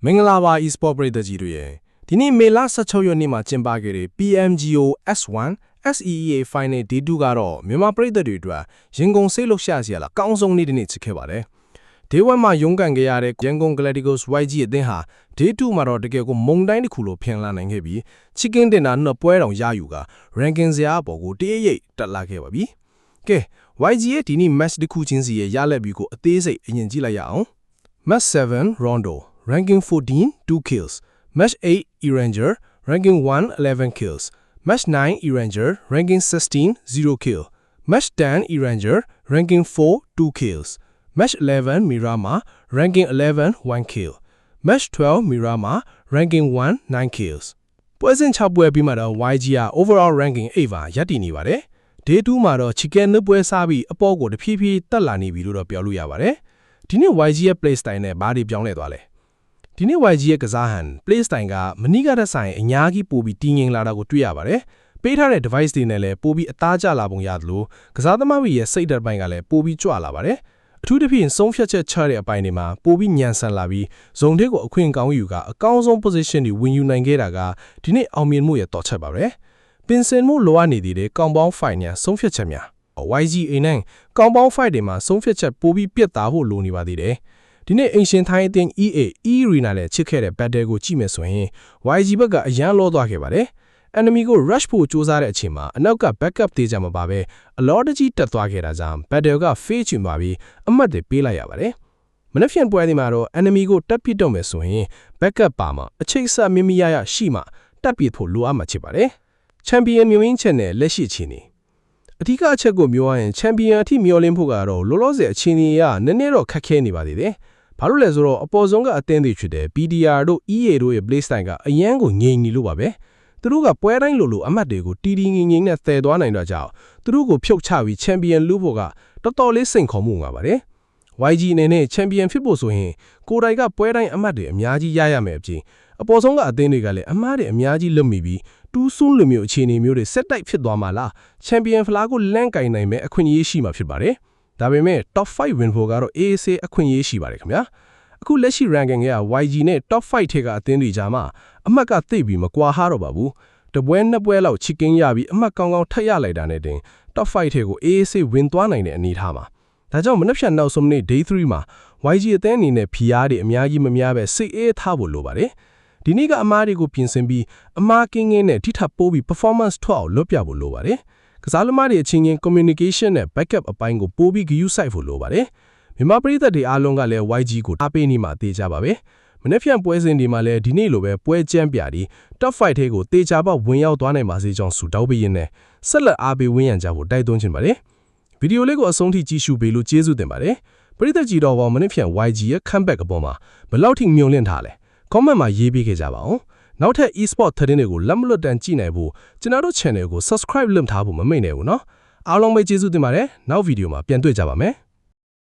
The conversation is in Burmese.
မင်္ဂလာပါ e-sport ပရိသတ်ကြီးတွေရဲ့ဒီနေ့မေလ16ရက်နေ့မှာကျင်းပခဲ့တဲ့ PMGO S1 SEEA Final Day 2ကတော့မြန်မာပရိသတ်တွေအတွက်ရင်ကုန်စိတ်လှုပ်ရှားစရာလားအကောင်းဆုံးနေ့တစ်နေ့ချစ်ခဲ့ပါတယ်။ Day 1မှာရုန်းကန်ခဲ့ရတဲ့ရန်ကုန် Galacticos YG အသင်းဟာ Day 2မှာတော့တကယ်ကိုမုံတိုင်းတစ်ခုလိုဖျင်လာနိုင်ခဲ့ပြီး Chicken Dinner နှစ်ပွဲတောင်ရယူက ranking ဇယားပေါ်ကိုတရိပ်ရိပ်တက်လာခဲ့ပါပြီ။ကဲ YG ရဲ့ဒီနေ့ match တစ်ခုချင်းစီရဲ့ရလဒ်ပြီးကိုအသေးစိတ်အရင်ကြည့်လိုက်ရအောင်။ Match 7 Rondo Ranking 14, 2 kills. Match 8, Eranger, Ranking 1, 11 kills. Match 9, Eranger, Ranking 16, 0 kill. Match 10, Eranger, Ranking 4, 2 kills. Match 11, Mirama, Ranking 11, 1 kill. Match 12, Mirama, Ranking 1, 9 kills. ပွဲစဉ်6ပွဲပြီးမှတော့ YG က overall ranking 8ပါရပ်တည်နေပါတယ်။ Day 2မှာတော့ Chicken နှစ်ပွဲစားပြီးအပေါ်ကိုတဖြည်းဖြည်းတက်လာနေပြီလို့တော့ပြောလို့ရပါတယ်။ဒီနေ့ YG ရဲ့ play style နဲ့ဘာတွေပြောင်းလဲသွားလဲ။ဒီနေ့ YG ရဲ့ကစားဟန် play style ကမနီးကတဲ့ဆိုင်အများကြီးပိုပြီးတည်ငြိမ်လာတာကိုတွေ့ရပါတယ်။ပေးထားတဲ့ device တွေနဲ့လည်းပိုပြီးအသားကျလာပုံရတယ်လို့ကစားသမားတွေရဲ့စိတ်ဓာတ်ပိုင်းကလည်းပိုပြီးကြွလာပါတယ်။အထူးသဖြင့်ဆုံးဖြတ်ချက်ချတဲ့အပိုင်းတွေမှာပိုပြီးညံဆန်လာပြီးဇုံထဲကိုအခွင့်ကောင်းယူကအကောင်းဆုံး position တွေဝင်ယူနိုင်ခဲ့တာကဒီနေ့အောင်မြင်မှုရဲ့တော်ချက်ပါပဲ။ပင်စင်မှုလိုအပ်နေသေးတဲ့ကောင်ပေါင်း fight ညာဆုံးဖြတ်ချက်များ YG အိမ်နဲ့ကောင်ပေါင်း fight တွေမှာဆုံးဖြတ်ချက်ပိုပြီးပြတ်သားဖို့လိုနေပါသေးတယ်။ဒီနေ့အင်ရှင်ထိုင်းအသင်း EA နဲ့ချစ်ခဲ့တဲ့ battle ကိုကြည့်မယ်ဆိုရင် YG ဘက်ကအရန်လောသွားခဲ့ပါတယ်။ enemy ကို rush ဖို့ကြိုးစားတဲ့အချိန်မှာအနောက်က backup သေးကြမှာပါပဲအလောတကြီးတက်သွားခဲ့တာကြောင့် battle က fail ချင်ပါပြီးအမှတ်တွေပေးလိုက်ရပါတယ်။မနေ့ဖြန်ပွဲဒီမှာတော့ enemy ကိုတက်ပစ်တော့မယ်ဆိုရင် backup ပါမှာအချိတ်ဆက်မိမိရရှိမှတက်ပစ်ဖို့လိုအပ်မှာချစ်ပါတယ်။ champion မျိုးရင်းချက်နဲ့လက်ရှိအခြေအနေအဓိကအချက်ကိုပြောရရင် champion အထိမျောလင်းဖို့ကတော့လောလောဆယ်အခြေအနေကနည်းနည်းတော့ခက်ခဲနေပါသေးတယ်။ဘာလို့လဲဆိုတော့အပေါ်ဆုံးကအသင်းတွေဖြစ်တဲ့ PDR တို့ EA တို့ရဲ့ play style ကအရန်ကိုငြိမ်နေလို့ပါပဲ။သူတို့ကပွဲတိုင်းလိုအမှတ်တွေကိုတီတီငြိမ်ငြိမ်နဲ့သယ်သွားနိုင်တော့ကြောင့်သူတို့ကိုဖြုတ်ချပြီး champion လူဖို့ကတော်တော်လေးစိန်ခေါ်မှုမှာပါတယ်။ YG အနေနဲ့ champion ဖြစ်ဖို့ဆိုရင်ကိုယ်တိုင်ကပွဲတိုင်းအမှတ်တွေအများကြီးရရမယ်အပြင်အပေါ်ဆုံးကအသင်းတွေကလည်းအမှားတွေအများကြီးလွတ်မိပြီးတူးဆွန်းလိုမျိုးအခြေအနေမျိုးတွေဆက်တိုက်ဖြစ်သွားမှလား champion ဖလားကိုလန့်ကင်နိုင်မဲ့အခွင့်အရေးရှိမှာဖြစ်ပါတယ်။ဒါပေမဲ့ top 5 win ဖို့ကတော့ AAC အခွင့်အရေးရှိပါတယ်ခင်ဗျာ။အခုလက်ရှိ ranking က YG နဲ့ top 5 ထဲကအသင်းတွေကြားမှာအမှတ်ကသိပ်ပြီးမကွာဟာတော့ပါဘူး။တပွဲနှစ်ပွဲလောက် chicken ရပြီးအမှတ်ကောင်းကောင်းထပ်ရလိုက်တာနဲ့တင် top 5 ထဲကို AAC ဝင်သွားနိုင်တဲ့အနေအထားမှာဒါကြောင့်မနေ့ဖြန်နောက်ဆုံးနေ့ day 3မှာ YG အသင်းအနေနဲ့ PR တွေအများကြီးမများပဲစိတ်အေးထားဖို့လိုပါတယ်။ဒီနေ့ကအမားတွေကိုပြင်ဆင်ပြီးအမားကင်းကင်းနဲ့ထိထပ်ပိုးပြီး performance ထွက်အောင်လုပ်ပြဖို့လိုပါတယ်။ကစားသမားတွေအချင်းချင်း communication နဲ့ backup အပိုင်းကိုပိုပြီးဂရုစိုက်ဖို့လိုပါတယ်။မြန်မာပရိသတ်တွေအားလုံးကလည်း YG ကိုအားပေးနေမှတေးကြပါပဲ။မနေ့ဖြန်ပွဲစဉ်ဒီမှာလည်းဒီနေ့လိုပဲပွဲချမ်းပြပြီး top 5 ထဲကိုတေးကြပေါက်ဝင်ရောက်သွားနိုင်ပါစေကြောင်းဆုတောင်းပေးရင်းနဲ့ဆက်လက်အားပေးဝန်းရံကြဖို့တိုက်တွန်းချင်ပါတယ်။ဗီဒီယိုလေးကိုအဆုံးထိကြည့်ရှုပေးလို့ကျေးဇူးတင်ပါတယ်။ပရိသတ်ကြီးတော်ပေါင်းမနေ့ဖြန် YG ရဲ့ comeback အပေါ်မှာဘယ်လောက်ထိမျှော်လင့်ထားလဲ။ comment မှာရေးပေးခဲ့ကြပါဦး။နောက်ထပ် e-sport သတင်းတွေကိုလက်မလွတ်တမ်းကြည့်နိုင်ဖို့ကျွန်တော်တို့ channel ကို subscribe လုပ်ထားဖို့မမေ့နဲ့ဘူးနော်။အားလုံးပဲကျေးဇူးတင်ပါတယ်။နောက်ဗီဒီယိုမှာပြန်တွေ့ကြပါမယ်။